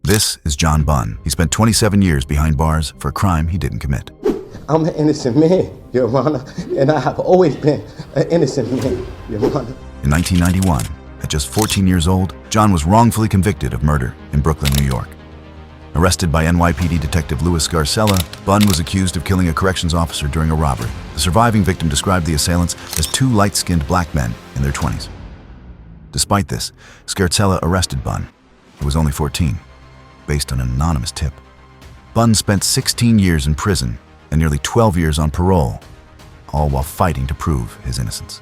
This is John Bunn. He spent 27 years behind bars for a crime he didn't commit. I'm an innocent man, Your Honor, and I have always been an innocent man, Your Honor. In 1991, at just 14 years old, John was wrongfully convicted of murder in Brooklyn, New York. Arrested by NYPD Detective Louis Scarcella, Bunn was accused of killing a corrections officer during a robbery. The surviving victim described the assailants as two light-skinned black men in their 20s. Despite this, Scarcella arrested Bunn, who was only 14, based on an anonymous tip. Bunn spent 16 years in prison and nearly 12 years on parole, all while fighting to prove his innocence.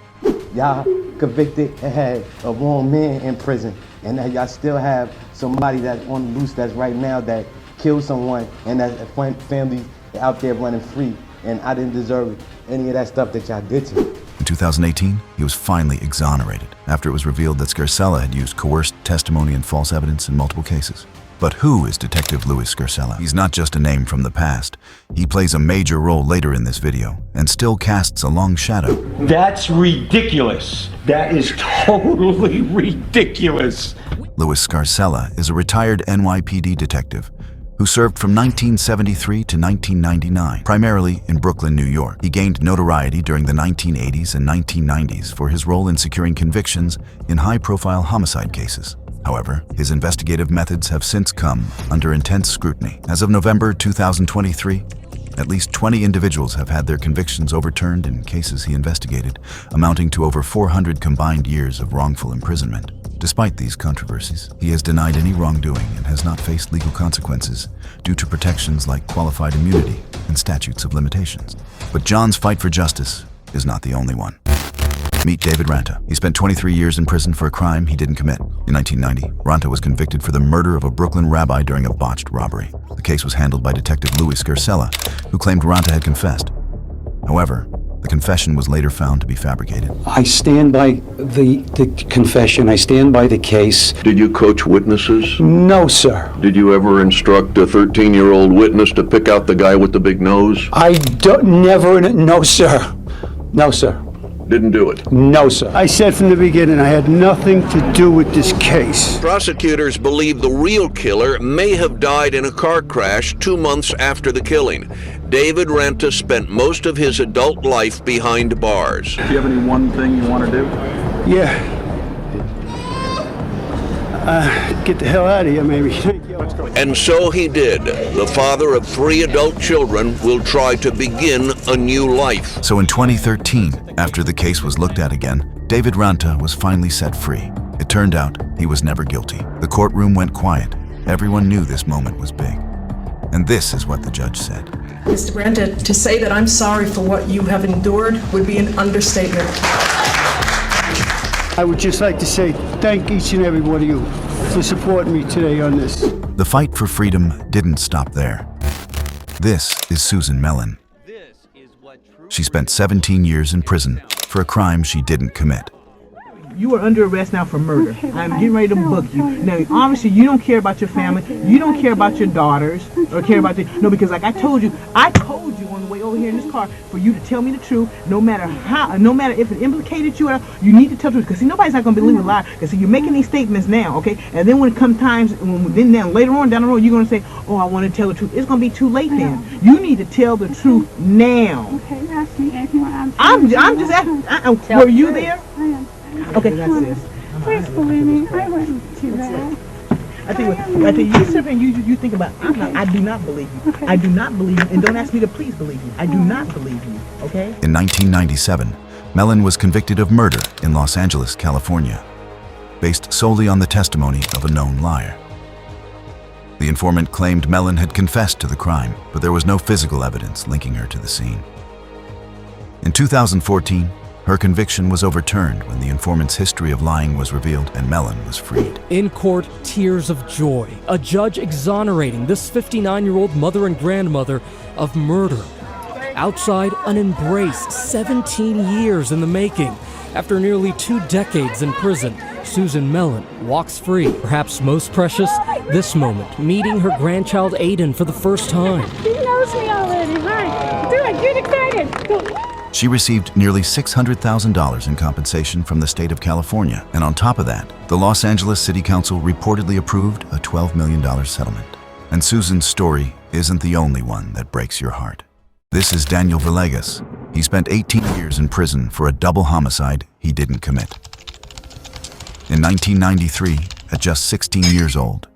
Y'all convicted and had a wrong man in prison, and that y'all still have somebody that's on the loose that's right now that killed someone, and that family out there running free, and I didn't deserve any of that stuff that y'all did to me. In 2018, he was finally exonerated after it was revealed that Scarcella had used coerced testimony and false evidence in multiple cases. But who is Detective Louis Scarcella? He's not just a name from the past. He plays a major role later in this video and still casts a long shadow. That's ridiculous. That is totally ridiculous. Louis Scarcella is a retired NYPD detective who served from 1973 to 1999, primarily in Brooklyn, New York. He gained notoriety during the 1980s and 1990s for his role in securing convictions in high-profile homicide cases. However, his investigative methods have since come under intense scrutiny. As of November 2023, at least 20 individuals have had their convictions overturned in cases he investigated, amounting to over 400 combined years of wrongful imprisonment. Despite these controversies, he has denied any wrongdoing and has not faced legal consequences due to protections like qualified immunity and statutes of limitations. But John's fight for justice is not the only one. Meet David Ranta. He spent 23 years in prison for a crime he didn't commit. In 1990, Ranta was convicted for the murder of a Brooklyn rabbi during a botched robbery. The case was handled by Detective Louis Scarcella, who claimed Ranta had confessed. However, the confession was later found to be fabricated. I stand by the confession. I stand by the case. Did you coach witnesses? No, sir. Did you ever instruct a 13-year-old witness to pick out the guy with the big nose? No, sir. No, sir. Didn't do it? No, sir. I said from the beginning I had nothing to do with this case. Prosecutors believe the real killer may have died in a car crash 2 months after the killing. David Ranta spent most of his adult life behind bars. Do you have any one thing you want to do? Yeah. Get the hell out of here, maybe. Let's go. And so he did. The father of 3 adult children will try to begin a new life. So in 2013, after the case was looked at again, David Ranta was finally set free. It turned out he was never guilty. The courtroom went quiet. Everyone knew this moment was big. And this is what the judge said. Mr. Ranta, to say that I'm sorry for what you have endured would be an understatement. I would just like to say thank each and every one of you for supporting me today on this. The fight for freedom didn't stop there. This is Susan Mellen. She spent 17 years in prison for a crime she didn't commit. You are under arrest now for murder. I'm getting ready to book you. Now, obviously, you don't care about your family. You don't care about your daughters or care about because like I told you on the way over here in this car for you to tell me the truth, no matter if it implicated you, you need to tell the truth. Because see, nobody's not going to believe a lie. Because see, you're making these statements now, okay? And then when it comes times, then later on down the road, you're going to say, oh, I want to tell the truth. It's going to be too late then. You need to tell the truth now. Okay, ask me if you want. I'm just asking. Were you there? I am. Okay, that's this. Please believe me, I wouldn't do that. I think you sit there and you think about, I do not believe you. Okay. I do not believe you, and don't ask me to please believe you. I do not believe you, okay? In 1997, Mellen was convicted of murder in Los Angeles, California, based solely on the testimony of a known liar. The informant claimed Mellen had confessed to the crime, but there was no physical evidence linking her to the scene. In 2014, her conviction was overturned when the informant's history of lying was revealed and Mellen was freed. In court, tears of joy. A judge exonerating this 59-year-old mother and grandmother of murder. Outside, an embrace 17 years in the making. After nearly 2 decades in prison, Susan Mellen walks free. Perhaps most precious, this moment, meeting her grandchild Aiden for the first time. He knows me already. Hi. Do it. Get excited. Go. She received nearly $600,000 in compensation from the state of California, and on top of that, the Los Angeles City Council reportedly approved a $12 million settlement. And Susan's story isn't the only one that breaks your heart. This is Daniel Villegas. He spent 18 years in prison for a double homicide he didn't commit. In 1993, at just 16 years old,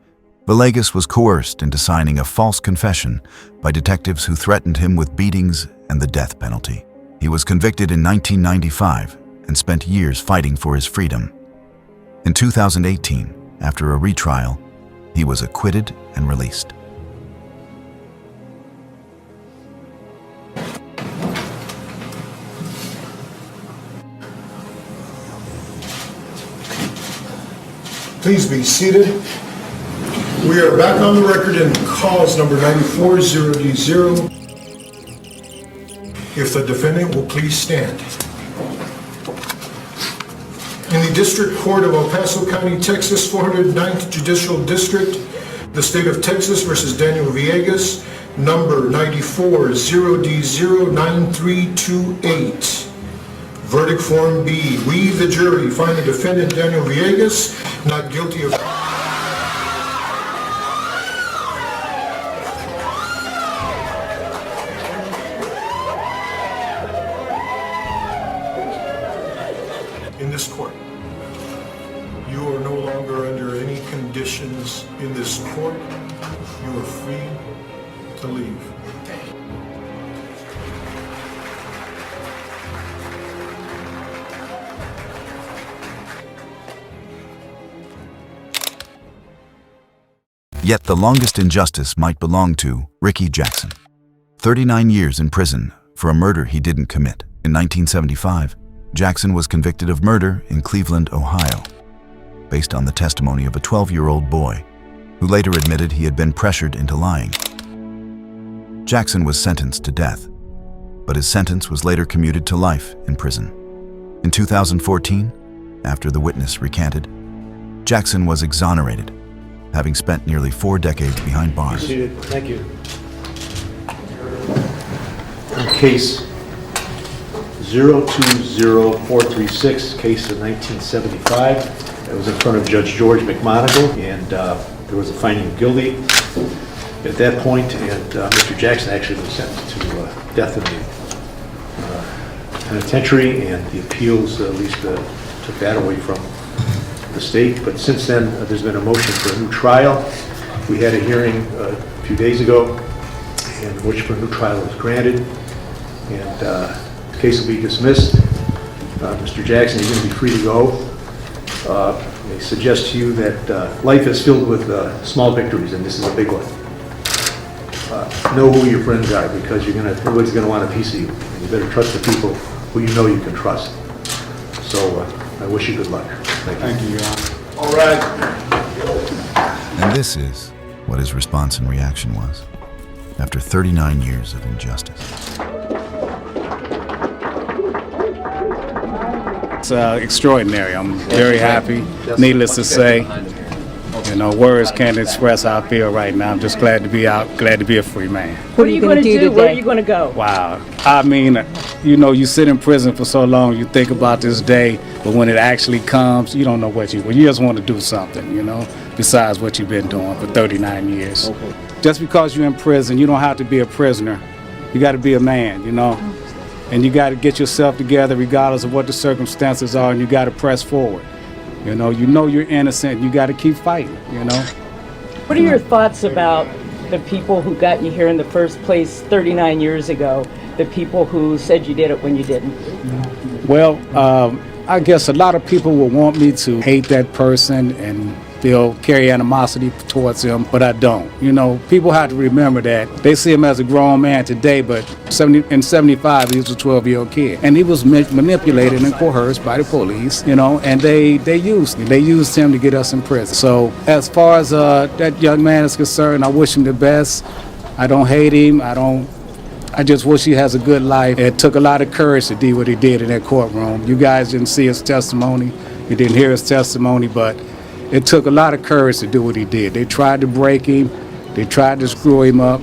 Villegas was coerced into signing a false confession by detectives who threatened him with beatings and the death penalty. He was convicted in 1995 and spent years fighting for his freedom. In 2018, after a retrial, he was acquitted and released. Please be seated. We are back on the record in cause number 940D0. If the defendant will please stand. In the District Court of El Paso County, Texas, 409th Judicial District, the State of Texas versus Daniel Villegas, number 940D09328. Verdict Form B. We, the jury, find the defendant Daniel Villegas not guilty of... In this court, you are no longer under any conditions in this court. You are free to leave. Yet the longest injustice might belong to Ricky Jackson. 39 years in prison for a murder he didn't commit. In 1975, Jackson was convicted of murder in Cleveland, Ohio, based on the testimony of a 12-year-old boy who later admitted he had been pressured into lying. Jackson was sentenced to death, but his sentence was later commuted to life in prison. In 2014, after the witness recanted, Jackson was exonerated, having spent nearly 4 decades behind bars. Thank you. Case 020436, case of 1975. It was in front of Judge George McMonigle, and there was a finding of guilty at that point, and Mr. Jackson actually was sentenced to death in the penitentiary, and the appeals at least took that away from the state. But since then, there's been a motion for a new trial. We had a hearing a few days ago, and the motion for a new trial was granted, and the case will be dismissed. Mr. Jackson, you're going to be free to go. I suggest to you that life is filled with small victories, and this is a big one. Know who your friends are, because everybody's going to want a piece of you. And you better trust the people who you know you can trust. So I wish you good luck. Thank you, Your Honor. All right. And this is what his response and reaction was after 39 years of injustice. It's extraordinary. I'm very happy. Needless to say, words can't express how I feel right now. I'm just glad to be out, glad to be a free man. What are you going to do today? Where are you going to go? Wow. I mean, you sit in prison for so long, you think about this day, but when it actually comes, you don't know what you just want to do something, besides what you've been doing for 39 years. Okay. Just because you're in prison, you don't have to be a prisoner. You got to be a man, and you got to get yourself together regardless of what the circumstances are, and you got to press forward. You know you're innocent. You got to keep fighting. What are your thoughts about the people who got you here in the first place 39 years ago? The people who said you did it when you didn't? Well, I guess a lot of people will want me to hate that person and they'll carry animosity towards him, but I don't. People have to remember that they see him as a grown man today, but in 75 he was a 12-year-old kid, and he was manipulated and coerced by the police, and they used him to get us in prison. So as far as that young man is concerned, I wish him the best. I don't hate him. I just wish he has a good life. It took a lot of courage to do what he did in that courtroom. You guys didn't see his testimony. You didn't hear his testimony, but it took a lot of courage to do what he did. They tried to break him. They tried to screw him up.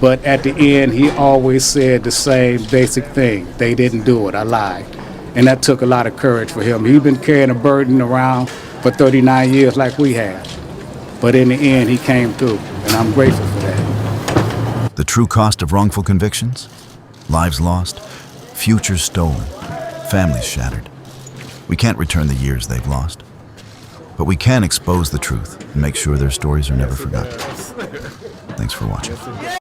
But at the end, he always said the same basic thing. They didn't do it, I lied. And that took a lot of courage for him. He's been carrying a burden around for 39 years like we have. But in the end, he came through, and I'm grateful for that. The true cost of wrongful convictions? Lives lost, futures stolen, families shattered. We can't return the years they've lost, but we can expose the truth and make sure their stories are never forgotten. Thanks for watching.